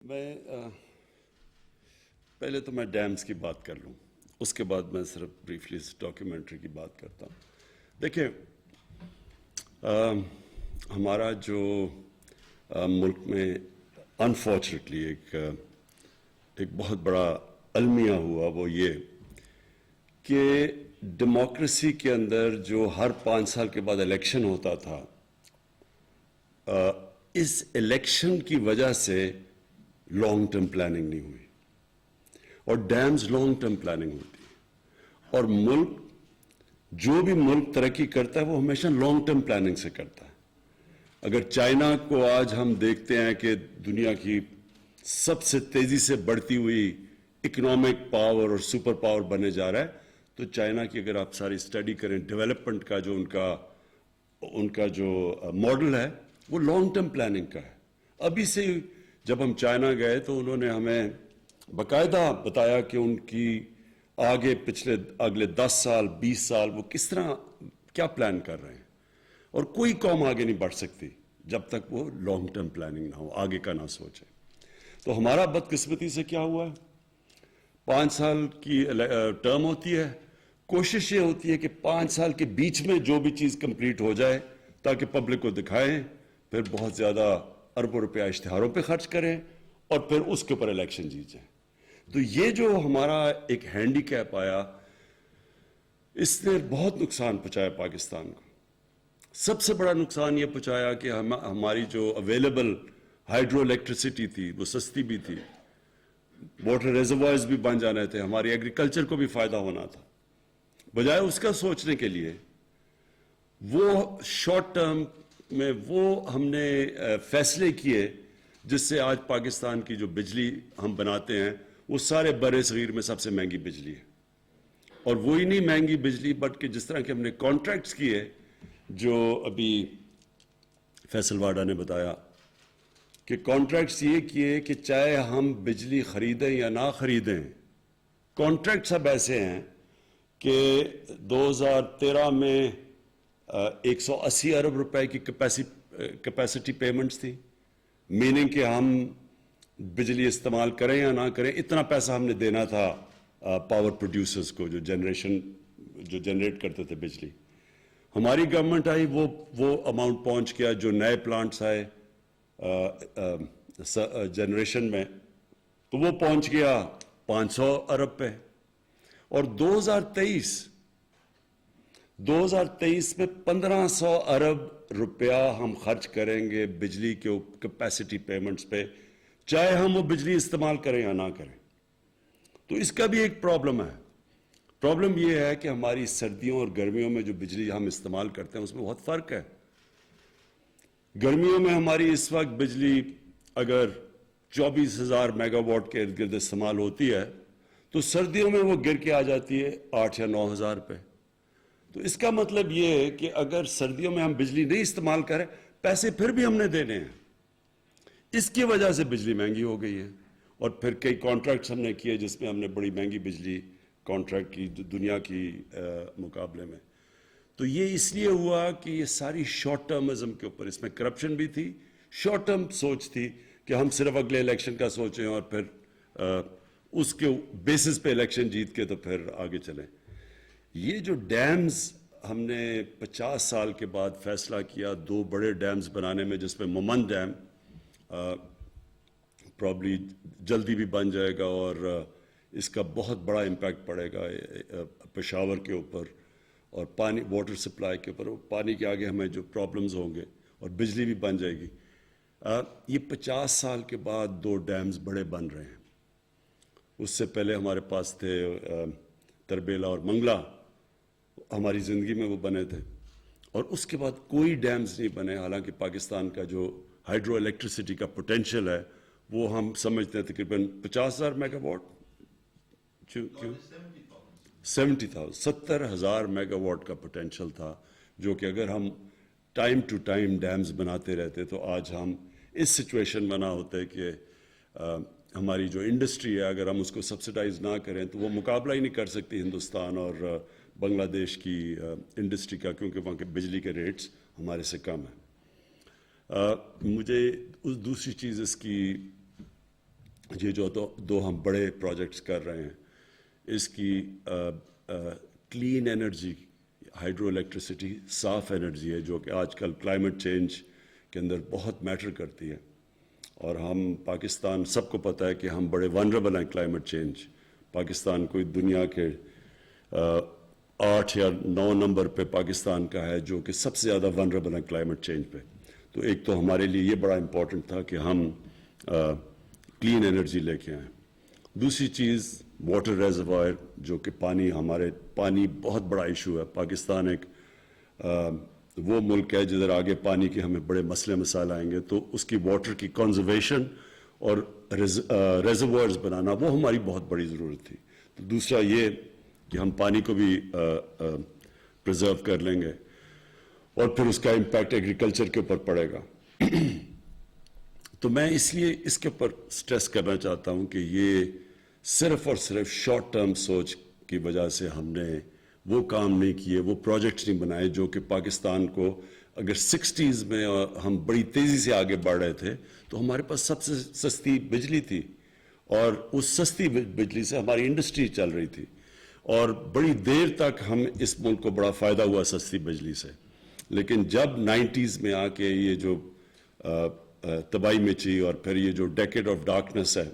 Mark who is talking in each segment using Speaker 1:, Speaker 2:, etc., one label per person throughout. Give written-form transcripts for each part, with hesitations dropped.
Speaker 1: میں پہلے تو میں ڈیمز کی بات کر لوں، اس کے بعد میں صرف بریفلی اس ڈاکیومنٹری کی بات کرتا ہوں۔ دیکھیں، ہمارا جو ملک میں انفارچونیٹلی ایک بہت بڑا المیہ ہوا، وہ یہ کہ ڈیموکریسی کے اندر جو ہر 5 سال کے بعد الیکشن ہوتا تھا، اس الیکشن کی وجہ سے لانگ ٹرم پلاننگ نہیں ہوئی، اور ڈیمز لانگ ٹرم پلاننگ ہوتی ہے، اور جو بھی ملک ترقی کرتا ہے وہ ہمیشہ لانگ ٹرم پلاننگ سے کرتا ہے۔ اگر چائنا کو آج ہم دیکھتے ہیں کہ دنیا کی سب سے تیزی سے بڑھتی ہوئی اکنامک پاور اور سپر پاور بننے جا رہا ہے، تو چائنا کی اگر آپ ساری اسٹڈی کریں، ڈیولپمنٹ کا جو ان کا جو ماڈل ہے وہ لانگ ٹرم پلاننگ کا ہے۔ ابھی سے جب ہم چائنا گئے تو انہوں نے ہمیں باقاعدہ بتایا کہ ان کی اگلے 10 سال 20 سال وہ کس طرح کیا پلان کر رہے ہیں، اور کوئی قوم آگے نہیں بڑھ سکتی جب تک وہ لانگ ٹرم پلاننگ نہ ہو، آگے کا نہ سوچے۔ تو ہمارا بدقسمتی سے کیا ہوا ہے، 5 سال کی ٹرم ہوتی ہے، کوشش یہ ہوتی ہے کہ 5 سال کے بیچ میں جو بھی چیز کمپلیٹ ہو جائے تاکہ پبلک کو دکھائیں، پھر بہت زیادہ اربوں روپیہ اشتہاروں پہ خرچ کریں، اور پھر اس کے اوپر الیکشن جیت جائیں۔ تو یہ جو ہمارا ایک ہینڈی کیپ آیا، اس نے بہت نقصان پہنچایا پاکستان کو۔ سب سے بڑا نقصان یہ پہنچایا کہ ہماری جو اویلیبل ہائیڈرو الیکٹریسٹی تھی وہ سستی بھی تھی، واٹر ریزروائرز بھی بن جانے تھے، ہماری ایگریکلچر کو بھی فائدہ ہونا تھا۔ بجائے اس کا سوچنے کے لیے وہ شارٹ ٹرم میں وہ ہم نے فیصلے کیے جس سے آج پاکستان کی جو بجلی ہم بناتے ہیں وہ سارے بر صغیر میں سب سے مہنگی بجلی ہے، اور وہی نہیں مہنگی بجلی بلکہ جس طرح کہ ہم نے کانٹریکٹس کیے، جو ابھی فیصل واڈا نے بتایا کہ کانٹریکٹس یہ کیے کہ چاہے ہم بجلی خریدیں یا نہ خریدیں، کانٹریکٹس اب ایسے ہیں کہ 2013 میں 180 ارب روپے کی کیپیسٹی پیمنٹس تھی، میننگ کہ ہم بجلی استعمال کریں یا نہ کریں اتنا پیسہ ہم نے دینا تھا پاور پروڈیوسرز کو، جو جنریٹ کرتے تھے بجلی۔ ہماری گورنمنٹ آئی، وہ اماؤنٹ پہنچ گیا، جو نئے پلانٹس آئے جنریشن میں تو وہ پہنچ گیا 500 ارب پہ، اور 2023 میں 1500 ارب روپیہ ہم خرچ کریں گے بجلی کے کیپیسٹی پیمنٹس پہ، چاہے ہم وہ بجلی استعمال کریں یا نہ کریں۔ تو اس کا بھی ایک پرابلم ہے۔ پرابلم یہ ہے کہ ہماری سردیوں اور گرمیوں میں جو بجلی ہم استعمال کرتے ہیں اس میں بہت فرق ہے۔ گرمیوں میں ہماری اس وقت بجلی اگر 24,000 میگا واٹ کے ارد گرد استعمال ہوتی ہے تو سردیوں میں وہ گر کے آ جاتی ہے 8 یا 9,000 پہ۔ تو اس کا مطلب یہ ہے کہ اگر سردیوں میں ہم بجلی نہیں استعمال کریں، پیسے پھر بھی ہم نے دینے ہیں، اس کی وجہ سے بجلی مہنگی ہو گئی ہے۔ اور پھر کئی کانٹریکٹس ہم نے کیے جس میں ہم نے بڑی مہنگی بجلی کانٹریکٹ کی دنیا کی مقابلے میں۔ تو یہ اس لیے ہوا کہ یہ ساری شارٹ ٹرمزم کے اوپر، اس میں کرپشن بھی تھی، شارٹ ٹرم سوچ تھی کہ ہم صرف اگلے الیکشن کا سوچیں اور پھر اس کے بیسس پہ الیکشن جیت کے تو پھر آگے چلیں۔ یہ جو ڈیمز ہم نے 50 سال کے بعد فیصلہ کیا 2 بڑے ڈیمز بنانے میں، جس میں مومند ڈیم پرابلی جلدی بھی بن جائے گا، اور اس کا بہت بڑا امپیکٹ پڑے گا پشاور کے اوپر اور پانی واٹر سپلائی کے اوپر، پانی کے آگے ہمیں جو پرابلمز ہوں گے، اور بجلی بھی بن جائے گی۔ یہ 50 سال کے بعد 2 ڈیمز بڑے بن رہے ہیں۔ اس سے پہلے ہمارے پاس تھے تربیلا اور منگلا، ہماری زندگی میں وہ بنے تھے، اور اس کے بعد کوئی ڈیمز نہیں بنے، حالانکہ پاکستان کا جو ہائیڈرو الیکٹریسٹی کا پوٹینشیل ہے وہ ہم سمجھتے ہیں تقریباً 50,000 میگا واٹ، 70,000 میگا واٹ کا پوٹینشیل تھا، جو کہ اگر ہم ٹائم ٹو ٹائم ڈیمز بناتے رہتے تو آج ہم اس سچویشن میں نہ ہوتے کہ ہماری جو انڈسٹری ہے اگر ہم اس کو سبسڈائز نہ کریں تو وہ مقابلہ ہی نہیں کر سکتی ہندوستان اور بنگلہ دیش کی انڈسٹری کا، کیونکہ وہاں کے بجلی کے ریٹس ہمارے سے کم ہیں۔ مجھے دوسری چیز اس کی یہ جو دو ہم بڑے پروجیکٹس کر رہے ہیں، اس کی کلین انرجی، ہائیڈرو الیکٹریسٹی صاف انرجی ہے، جو کہ آج کل کلائمیٹ چینج کے اندر بہت میٹر کرتی ہے. اور ہم پاکستان، سب کو پتہ ہے کہ ہم بڑے ونربل ہیں کلائمیٹ چینج. پاکستان کوئی دنیا کے 8 یا 9 نمبر پہ پاکستان کا ہے جو کہ سب سے زیادہ ونربل ہے کلائمیٹ چینج پہ. تو ایک تو ہمارے لیے یہ بڑا امپورٹنٹ تھا کہ ہم کلین انرجی لے کے آئیں. دوسری چیز واٹر ریزروائر، جو کہ پانی بہت بڑا ایشو ہے. پاکستان ایک وہ ملک ہے جدھر آگے پانی کے ہمیں بڑے مسئلے مسائل آئیں گے، تو اس کی واٹر کی کنزرویشن اور ریزروائرز بنانا وہ ہماری بہت بڑی ضرورت تھی. تو دوسرا یہ کہ ہم پانی کو بھی پرزرو کر لیں گے، اور پھر اس کا امپیکٹ ایگریکلچر کے اوپر پڑے گا. تو میں اس لیے اس کے اوپر سٹریس کرنا چاہتا ہوں کہ یہ صرف اور صرف شارٹ ٹرم سوچ کی وجہ سے ہم نے وہ کام نہیں کیے، وہ پروجیکٹس نہیں بنائے جو کہ پاکستان کو، اگر 60s میں ہم بڑی تیزی سے آگے بڑھ رہے تھے تو ہمارے پاس سب سے سستی بجلی تھی، اور اس سستی بجلی سے ہماری انڈسٹری چل رہی تھی، اور بڑی دیر تک ہم اس ملک کو بڑا فائدہ ہوا سستی بجلی سے. لیکن جب 90s میں آ کے یہ جو تباہی مچی، اور پھر یہ جو ڈیکیڈ آف ڈارکنس ہے،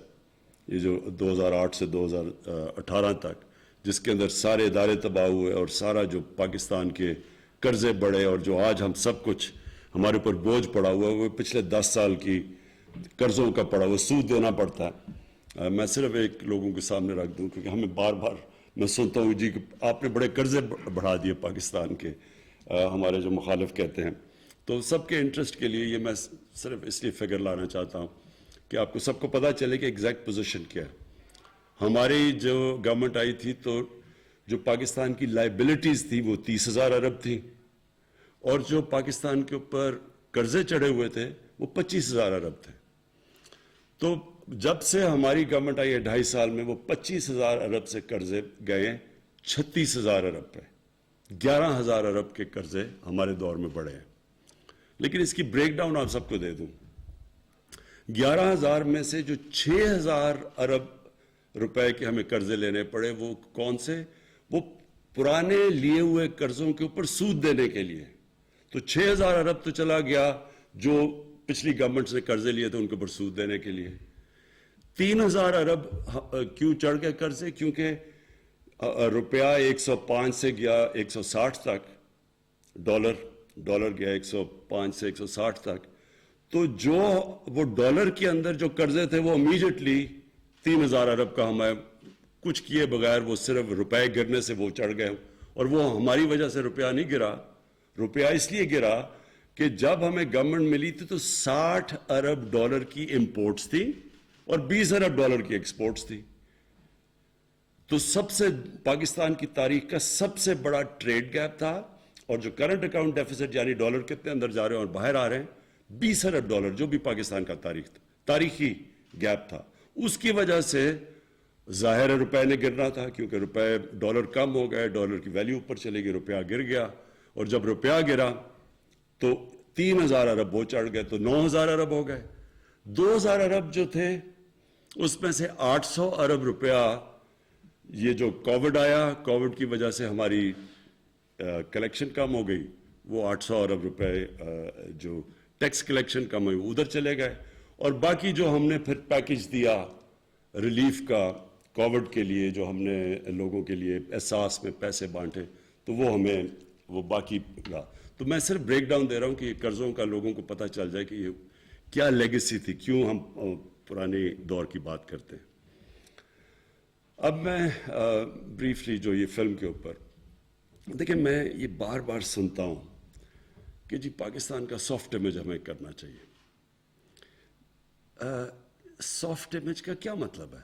Speaker 1: یہ جو 2008 سے 2018 تک، جس کے اندر سارے ادارے تباہ ہوئے اور سارا جو پاکستان کے قرضے بڑھے، اور جو آج ہم سب کچھ ہمارے اوپر بوجھ پڑا ہوا ہے وہ پچھلے 10 سال کی قرضوں کا پڑا ہوا، سود دینا پڑتا ہے. میں صرف ایک لوگوں کے سامنے رکھ دوں، کیونکہ ہمیں بار بار میں سنتا ہوں جی کہ آپ نے بڑے قرضے بڑھا دیے پاکستان کے، ہمارے جو مخالف کہتے ہیں. تو سب کے انٹرسٹ کے لیے یہ میں صرف اس لیے فگر لانا چاہتا ہوں کہ آپ کو سب کو پتہ چلے کہ ایگزیکٹ پوزیشن کیا ہے. ہماری جو گورنمنٹ آئی تھی تو جو پاکستان کی لائبلٹیز تھی وہ 30,000 ارب تھیں، اور جو پاکستان کے اوپر قرضے چڑھے ہوئے تھے وہ 25,000 ارب تھے. تو جب سے ہماری گورنمنٹ آئی ہے 2.5 سال میں، وہ 25,000 ارب سے قرضے گئے 36,000 ارب پہ. 11,000 ارب کے قرضے ہمارے دور میں بڑھے ہیں. لیکن اس کی بریک ڈاؤن آپ سب کو دے دوں. 11,000 میں سے جو 6,000 ارب روپے کے ہمیں قرضے لینے پڑے، وہ کون سے؟ وہ پرانے لیے ہوئے قرضوں کے اوپر سود دینے کے لیے. تو 6,000 ارب تو چلا گیا جو پچھلی گورنمنٹ سے قرضے لیے تھے ان کے اوپر سود دینے کے لیے. 3,000 ارب کیوں چڑھ گئے قرضے؟ کیونکہ روپیہ 105 سے گیا 160 تک، ڈالر گیا 105 سے 160 تک. تو جو وہ ڈالر کے اندر جو قرضے تھے وہ امیجیٹلی 3,000 ارب کا ہمیں کچھ کیے بغیر وہ صرف روپے گرنے سے وہ چڑھ گئے. اور وہ ہماری وجہ سے روپیہ نہیں گرا. روپیہ اس لیے گرا کہ جب ہمیں گورنمنٹ ملی تھی تو 60 ارب ڈالر کی امپورٹس تھی اور 20 ارب ڈالر کی ایکسپورٹس تھی. تو سب سے پاکستان کی تاریخ کا سب سے بڑا ٹریڈ گیپ تھا. اور جو کرنٹ اکاؤنٹ ڈیفیسٹ یعنی ڈالر کتنے اندر جا رہے ہیں اور باہر آ رہے ہیں 20 ارب ڈالر، جو بھی پاکستان کا تاریخی گیپ تھا. اس کی وجہ سے ظاہر روپے نے گرنا تھا، کیونکہ روپے ڈالر کم ہو گئے، ڈالر کی ویلیو اوپر چلے گی، روپیہ گر گیا. اور جب روپیہ گرا تو 3,000 ارب وہ چڑھ گئے تو 9,000 ارب ہو گئے. 2,000 ارب جو تھے اس میں سے 800 ارب روپیہ یہ جو کووڈ آیا، کووڈ کی وجہ سے ہماری کلیکشن کم ہو گئی، وہ 800 ارب روپے جو ٹیکس کلیکشن کم ہوئی ادھر چلے گئے. اور باقی جو ہم نے پھر پیکج دیا ریلیف کا کووڈ کے لیے، جو ہم نے لوگوں کے لیے احساس میں پیسے بانٹے، تو وہ ہمیں وہ باقی گا. تو میں صرف بریک ڈاؤن دے رہا ہوں کہ یہ قرضوں کا لوگوں کو پتہ چل جائے کہ یہ کیا لیگیسی تھی، کیوں ہم پرانے دور کی بات کرتے ہیں. اب میں بریفلی جو یہ فلم کے اوپر دیکھیں، میں یہ بار بار سنتا ہوں کہ جی پاکستان کا سافٹ امیج ہمیں کرنا چاہیے. سافٹ امیج کا کیا مطلب ہے؟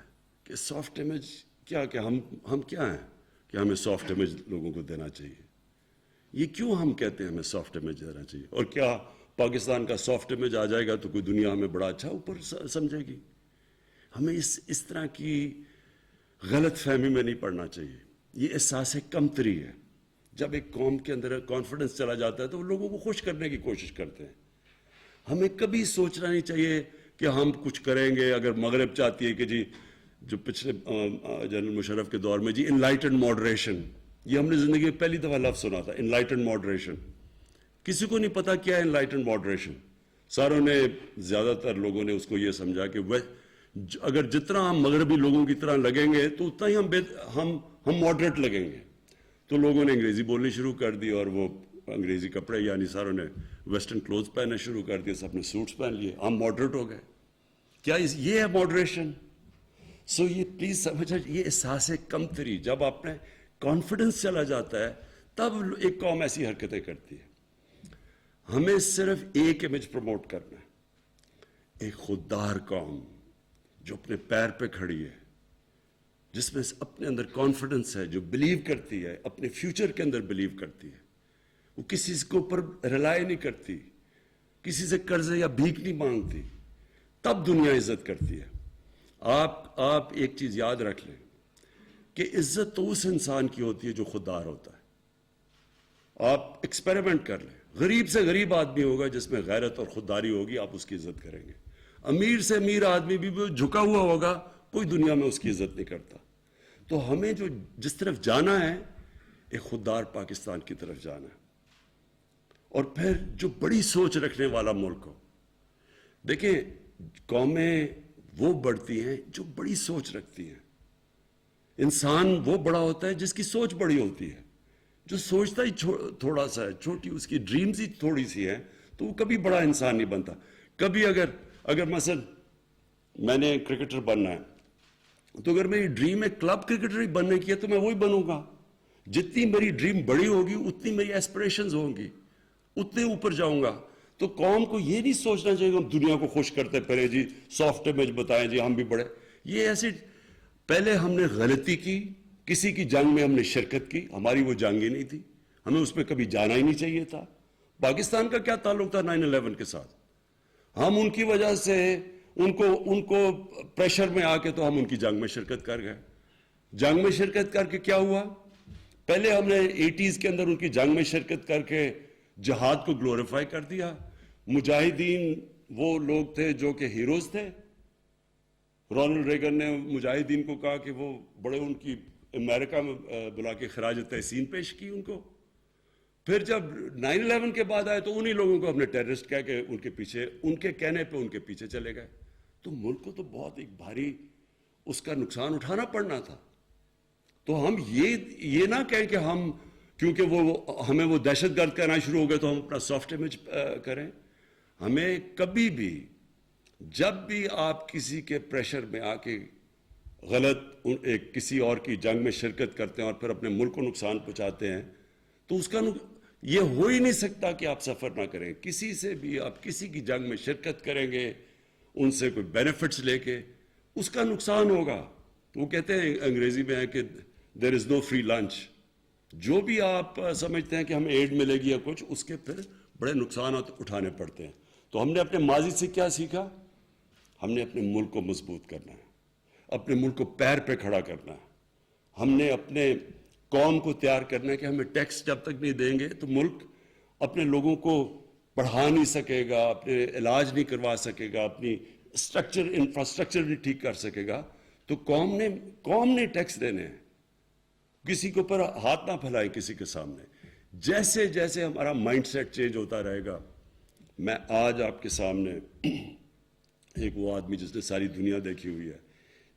Speaker 1: کہ سافٹ امیج کیا کہ ہم کیا ہیں کہ ہمیں سافٹ امیج لوگوں کو دینا چاہیے؟ یہ کیوں ہم کہتے ہیں ہمیں سافٹ امیج دینا چاہیے؟ اور کیا پاکستان کا سافٹ امیج آ جائے گا تو کوئی دنیا ہمیں بڑا اچھا اوپر سمجھے گی؟ ہمیں اس طرح کی غلط فہمی میں نہیں پڑنا چاہیے. یہ احساس کمتری ہے. جب ایک قوم کے اندر کانفیڈنس چلا جاتا ہے تو وہ لوگوں کو خوش کرنے کی کوشش کرتے ہیں. ہمیں کبھی سوچنا نہیں چاہیے کہ ہم کچھ کریں گے. اگر مغرب چاہتی ہے کہ جی جو پچھلے جنرل مشرف کے دور میں جی انلائٹنڈ ماڈریشن, یہ ہم نے زندگی میں پہلی دفعہ لفظ سنا تھا, انلائٹنڈ ماڈریشن. کسی کو نہیں پتا کیا ہے انلائٹنڈ ماڈریشن. ساروں نے, زیادہ تر لوگوں نے اس کو یہ سمجھا کہ اگر جتنا ہم مغربی لوگوں کی طرح لگیں گے تو اتنا ہی ہم ماڈریٹ لگیں گے. تو لوگوں نے انگریزی بولنی شروع کر دی اور وہ انگریزی کپڑے, یعنی ساروں نے ویسٹرن کلوتھ پہننا شروع کر دیے, سب نے سوٹس پہن لیے, ہم ماڈریٹ ہو گئے. کیا یہ ہے ماڈریشن؟ سو یہ پلیز سمجھا, یہ احساس کمتری جب آپ نے کانفیڈنس چلا جاتا ہے تب ایک قوم ایسی حرکتیں کرتی ہے. ہمیں صرف ایک امیج پروموٹ کرنا ہے, ایک خوددار قوم جو اپنے پیر پہ کھڑی ہے, جس میں اپنے اندر کانفیڈنس ہے, جو بلیو کرتی ہے, اپنے فیوچر کے اندر بلیو کرتی ہے, وہ کسی کے اوپر ریلائی نہیں کرتی, کسی سے قرض یا بھیک نہیں مانگتی, تب دنیا عزت کرتی ہے. آپ ایک چیز یاد رکھ لیں کہ عزت تو اس انسان کی ہوتی ہے جو خوددار ہوتا ہے. آپ ایکسپیریمنٹ کر لیں, غریب سے غریب آدمی ہوگا جس میں غیرت اور خودداری ہوگی, آپ اس کی عزت کریں گے. امیر سے امیر آدمی بھی جھکا ہوا ہوگا, کوئی دنیا میں اس کی عزت نہیں کرتا. تو ہمیں جس طرف جانا ہے, ایک خوددار پاکستان کی طرف جانا ہے, اور پھر جو بڑی سوچ رکھنے والا ملک ہو. دیکھیں, قومیں وہ بڑھتی ہیں جو بڑی سوچ رکھتی ہیں. انسان وہ بڑا ہوتا ہے جس کی سوچ بڑی ہوتی ہے. جو سوچتا ہی تھوڑا سا ہے, چھوٹی اس کی ڈریمز ہی تھوڑی سی ہیں, تو وہ کبھی بڑا انسان نہیں بنتا. کبھی اگر مثلا میں نے کرکٹر بننا ہے, تو اگر میری ڈریم ہے کلب کرکٹر ہی بننے کی ہے تو میں وہی بنوں گا. جتنی میری ڈریم بڑی ہوگی اتنی میری ایسپریشنز ہوں گی, اتنے اوپر جاؤں گا. تو قوم کو یہ نہیں سوچنا چاہیے کہ ہم دنیا کو خوش کرتے پھرے جی, سافٹ امیج بتائیں جی ہم بھی بڑے. یہ ایسے پہلے ہم نے غلطی کی, کسی کی جنگ میں ہم نے شرکت کی, ہماری وہ جنگ ہی نہیں تھی, ہمیں اس میں کبھی جانا ہی نہیں چاہیے تھا. پاکستان کا کیا تعلق تھا 9/11 کے ساتھ؟ ہم ان کی وجہ سے ان کو پریشر میں آ کے تو ہم ان کی جنگ میں شرکت کر گئے. جنگ میں شرکت کر کے کیا ہوا؟ پہلے ہم نے 80s کے اندر ان کی جنگ میں شرکت کر کے جہاد کو گلوریفائی کر دیا. مجاہدین وہ لوگ تھے جو کہ ہیروز تھے. رونلڈ ریگن نے مجاہدین کو کہا کہ وہ بڑے, ان کی امریکہ میں بلا کے خراج تحسین پیش کی ان کو. پھر جب 9/11 کے بعد آئے تو انہی لوگوں کو ہم نے ٹیررسٹ کہہ کے ان کے پیچھے, ان کے کہنے پہ ان کے پیچھے چلے گئے. تو ملک کو تو بہت ایک بھاری اس کا نقصان اٹھانا پڑنا تھا. تو ہم یہ نہ کہیں کہ ہم کیونکہ ہمیں وہ دہشت گرد کہنا شروع ہو گئے تو ہم اپنا سافٹ امیج کریں. ہمیں کبھی بھی, جب بھی آپ کسی کے پریشر میں آ کے غلط کسی اور کی جنگ میں شرکت کرتے ہیں اور پھر اپنے ملک کو نقصان پہنچاتے ہیں, تو اس کا یہ ہو ہی نہیں سکتا کہ آپ سفر نہ کریں. کسی سے بھی آپ کسی کی جنگ میں شرکت کریں گے, ان سے کوئی بینیفٹس لے کے, اس کا نقصان ہوگا. وہ کہتے ہیں انگریزی میں ہے کہ دیر از نو فری لنچ. جو بھی آپ سمجھتے ہیں کہ ہمیں ایڈ ملے گی یا کچھ, اس کے پھر بڑے نقصانات اٹھانے پڑتے ہیں. تو ہم نے اپنے ماضی سے کیا سیکھا؟ ہم نے اپنے ملک کو مضبوط کرنا ہے, اپنے ملک کو پیر پہ کھڑا کرنا ہے. ہم نے اپنے قوم کو تیار کرنا ہے کہ ہمیں ٹیکس جب تک نہیں دیں گے تو ملک اپنے لوگوں کو پڑھا نہیں سکے گا, اپنے علاج نہیں کروا سکے گا, اپنی انفراسٹرکچر نہیں ٹھیک کر سکے گا. تو قوم نے ٹیکس دینے ہیں. کسی کے اوپر ہاتھ نہ پھیلائے کسی کے سامنے. جیسے جیسے ہمارا مائنڈ سیٹ چینج ہوتا رہے گا. میں آج آپ کے سامنے ایک وہ آدمی جس نے ساری دنیا دیکھی ہوئی ہے,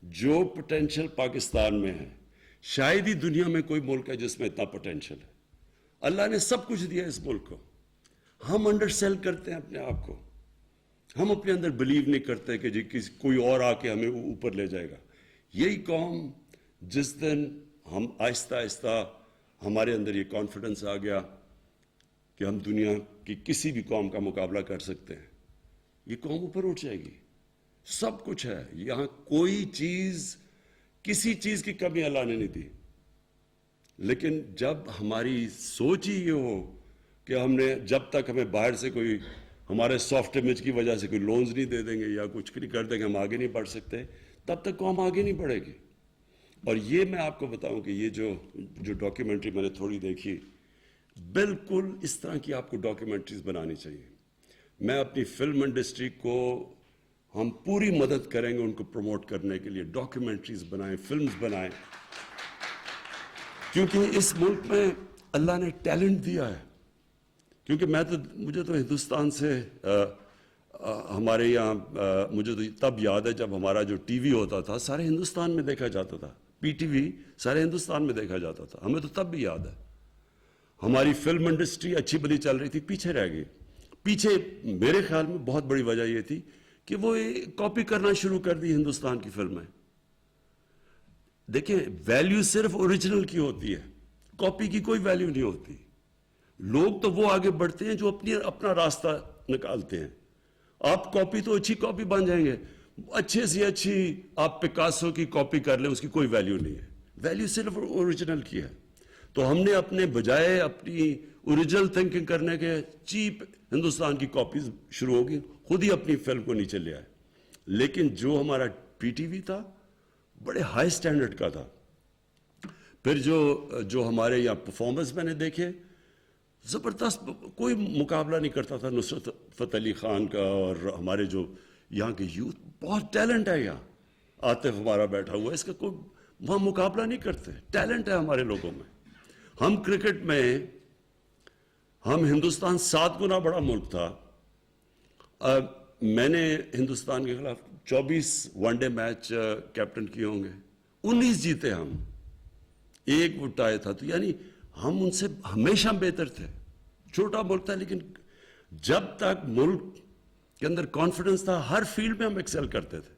Speaker 1: جو پوٹینشل پاکستان میں ہے, شاید ہی دنیا میں کوئی ملک ہے جس میں اتنا پوٹینشل ہے. اللہ نے سب کچھ دیا اس ملک کو. ہم انڈر سیل کرتے ہیں اپنے آپ کو. ہم اپنے اندر بلیو نہیں کرتے کہ جی کوئی اور آ کے ہمیں اوپر لے جائے گا. یہی قوم جس دن ہم آہستہ آہستہ ہمارے اندر یہ کانفیڈنس آ گیا کہ ہم دنیا کی کسی بھی قوم کا مقابلہ کر سکتے ہیں, یہ قوم اوپر اٹھ جائے گی. سب کچھ ہے یہاں, کوئی چیز, کسی چیز کی کمی اللہ نے نہیں دی. لیکن جب ہماری سوچ ہی یہ ہو کہ ہم نے, جب تک ہمیں باہر سے کوئی ہمارے سافٹ امیج کی وجہ سے کوئی لونز نہیں دے دیں گے یا کچھ نہیں کر دیں گے, ہم آگے نہیں بڑھ سکتے, تب تک قوم آگے نہیں بڑھے گی. اور یہ میں آپ کو بتاؤں کہ یہ جو ڈاکیومنٹری میں نے تھوڑی دیکھی, بالکل اس طرح کی آپ کو ڈاکیومنٹریز بنانی چاہیے. میں اپنی فلم انڈسٹری کو ہم پوری مدد کریں گے ان کو پروموٹ کرنے کے لیے, ڈاکیومنٹریز بنائیں, فلمز بنائیں, کیونکہ اس ملک میں اللہ نے ٹیلنٹ دیا ہے. کیونکہ مجھے تو ہندوستان سے ہمارے یہاں مجھے تو تب یاد ہے جب ہمارا جو ٹی وی ہوتا تھا سارے ہندوستان میں دیکھا جاتا تھا, پی ٹی وی سارے ہندوستان میں دیکھا جاتا تھا. ہمیں تو تب بھی یاد ہے ہماری فلم انڈسٹری اچھی بلی چل رہی تھی, پیچھے رہ گئی. پیچھے میرے خیال میں بہت بڑی وجہ یہ تھی کہ وہ کاپی کرنا شروع کر دی ہندوستان کی فلمیں. دیکھیں ویلیو صرف اوریجنل کی ہوتی ہے, کاپی کی کوئی ویلیو نہیں ہوتی. لوگ تو وہ آگے بڑھتے ہیں جو اپنا راستہ نکالتے ہیں. آپ کاپی تو اچھی کاپی بن جائیں گے, اچھے سے اچھی آپ پکاسو کی کاپی کر لیں, اس کی کوئی ویلیو نہیں ہے. ویلیو صرف اوریجنل کی ہے. تو ہم نے اپنے بجائے اپنی اوریجنل تھنکنگ کرنے کے چیپ ہندوستان کی کاپیز شروع ہوگی, خود ہی اپنی فلم کو نیچے لے آئے. لیکن جو ہمارا پی ٹی وی تھا بڑے ہائی سٹینڈرڈ کا تھا. پھر جو ہمارے یہاں پرفارمنس میں نے دیکھے زبردست, کوئی مقابلہ نہیں کرتا تھا نصرت فتح علی خان کا. اور ہمارے جو یہاں کے یوتھ بہت ٹیلنٹ ہے, یہاں عاطف ہمارا بیٹھا ہوا ہے, اس کا کوئی وہاں مقابلہ نہیں کرتے. ٹیلنٹ ہے ہمارے لوگوں میں. ہم کرکٹ میں ہم ہندوستان 7 گنا بڑا ملک تھا. میں نے ہندوستان کے خلاف 24 ون ڈے میچ کیپٹن کیے ہوں گے, 19 جیتے ہم, 1 وہ ٹائی تھا. تو یعنی ہم ان سے ہمیشہ بہتر تھے. چھوٹا ملک تھا لیکن جب تک ملک کے اندر کانفیڈنس تھا ہر فیلڈ میں ہم ایکسل کرتے تھے.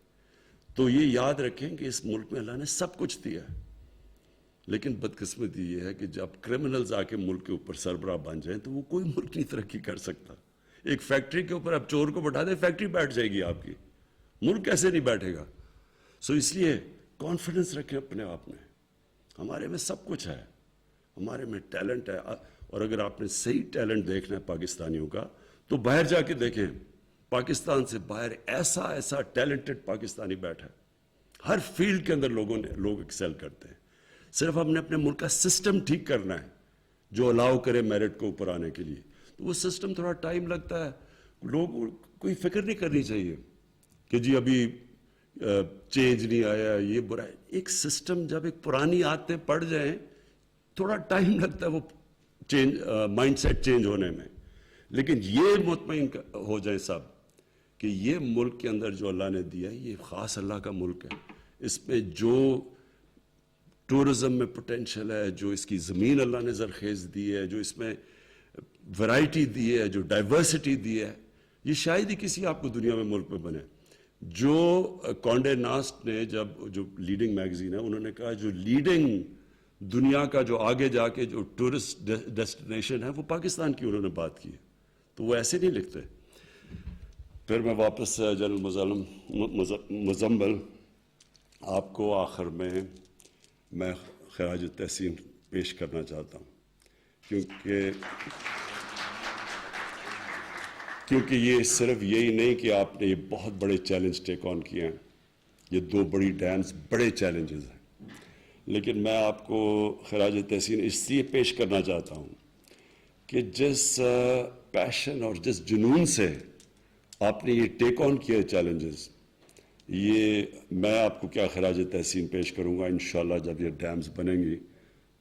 Speaker 1: تو یہ یاد رکھیں کہ اس ملک میں اللہ نے سب کچھ دیا ہے. لیکن بدقسمتی یہ ہے کہ جب کرمنلز آ کے ملک کے اوپر سربراہ بن جائیں تو وہ کوئی ملک نہیں ترقی کر سکتا. ایک فیکٹری کے اوپر آپ چور کو بٹھا دیں, فیکٹری بیٹھ جائے گی آپ کی, ملک کیسے نہیں بیٹھے گا. سو اس لیے کانفیڈنس رکھیں اپنے آپ میں. ہمارے میں سب کچھ ہے, ہمارے میں ٹیلنٹ ہے. اور اگر آپ نے صحیح ٹیلنٹ دیکھنا ہے پاکستانیوں کا تو باہر جا کے دیکھیں. پاکستان سے باہر ایسا ٹیلنٹڈ پاکستانی بیٹھا ہے. ہر فیلڈ کے اندر لوگ ایکسل کرتے ہیں. صرف ہم نے اپنے ملک کا سسٹم ٹھیک کرنا ہے جو الاؤ کرے میرٹ کو اوپر آنے کے لیے. تو وہ سسٹم تھوڑا ٹائم لگتا ہے. لوگ کوئی فکر نہیں کرنی چاہیے کہ جی ابھی چینج نہیں آیا, یہ برا ہے. ایک سسٹم جب ایک پرانی عادتیں پڑ جائیں تھوڑا ٹائم لگتا ہے وہ مائنڈ سیٹ چینج ہونے میں. لیکن یہ مطمئن ہو جائیں سب کہ یہ ملک کے اندر جو اللہ نے دیا ہے یہ خاص اللہ کا ملک ہے. اس میں جو ٹورزم میں پوٹینشل ہے, جو اس کی زمین اللہ نے زرخیز دی ہے, جو اس میں ورائٹی دی ہے, جو ڈائیورسٹی دی ہے, یہ شاید ہی کسی آپ کو دنیا میں ملک میں بنے. جو کانڈے ناسٹ نے جو لیڈنگ میگزین ہے انہوں نے کہا جو لیڈنگ دنیا کا جو آگے جا کے جو ٹورسٹ ڈیسٹینیشن ہے وہ پاکستان کی انہوں نے بات کی ہے. تو وہ ایسے نہیں لکھتے. پھر میں واپس جنرل مزمل آپ کو آخر میں خراج تحسین پیش کرنا چاہتا ہوں کیونکہ یہ صرف یہی نہیں کہ آپ نے یہ بہت بڑے چیلنج ٹیک آن کیے ہیں. یہ 2 بڑی ڈیمز بڑے چیلنجز ہیں, لیکن میں آپ کو خراج تحسین اس لیے پیش کرنا چاہتا ہوں کہ جس پیشن اور جس جنون سے آپ نے یہ ٹیک آن کیا چیلنجز, یہ میں آپ کو کیا خراج تحسین پیش کروں گا. انشاءاللہ جب یہ ڈیمز بنیں گی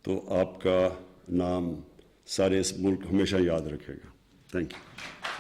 Speaker 1: تو آپ کا نام سارے اس ملک ہمیشہ یاد رکھے گا. Thank you.